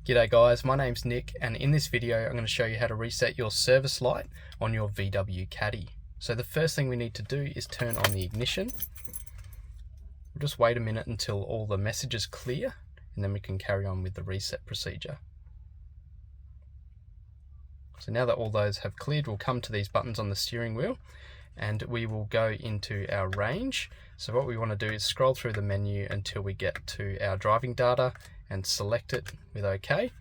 G'day guys, my name's Nick, and in this video I'm going to show you how to reset your service light on your VW Caddy. So the first thing we need to do is turn on the ignition. We'll just wait a minute until all the messages clear, and then we can carry on with the reset procedure. So now that all those have cleared, we'll come to these buttons on the steering wheel and we will go into our range. So what we want to do is scroll through the menu until we get to our driving data and select it with OK.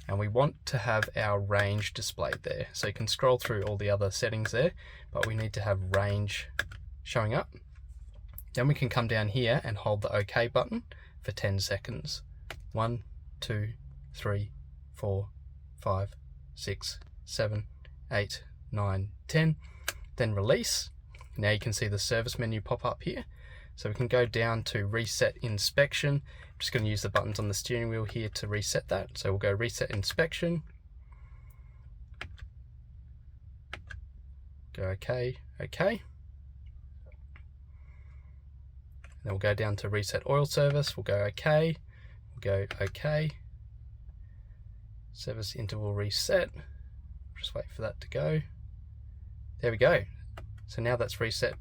And we want to have our range displayed there. So you can scroll through all the other settings there, but we need to have range showing up. Then we can come down here and hold the OK button for 10 seconds. 1, 2, 3, 4, 5, 6, 7, 8, 9, 10. Then release. Now you can see the service menu pop up here. So we can go down to reset inspection. I'm just going to use the buttons on the steering wheel here to reset that. So we'll go reset inspection. Go OK, OK. Then we'll go down to reset oil service. We'll go OK. We'll go OK. Service interval reset. Just wait for that to go. There we go. So now that's reset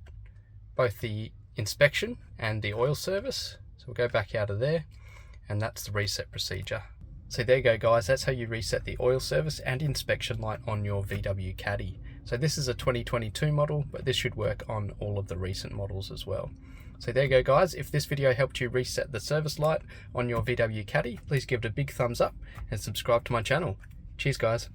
both the inspection and the oil service. So we'll go back out of there, and that's the reset procedure. So there you go guys, that's how you reset the oil service and inspection light on your VW Caddy. So this is a 2022 model, but this should work on all of the recent models as well. So there you go guys, if this video helped you reset the service light on your VW Caddy, please give it a big thumbs up and subscribe to my channel. Cheers guys.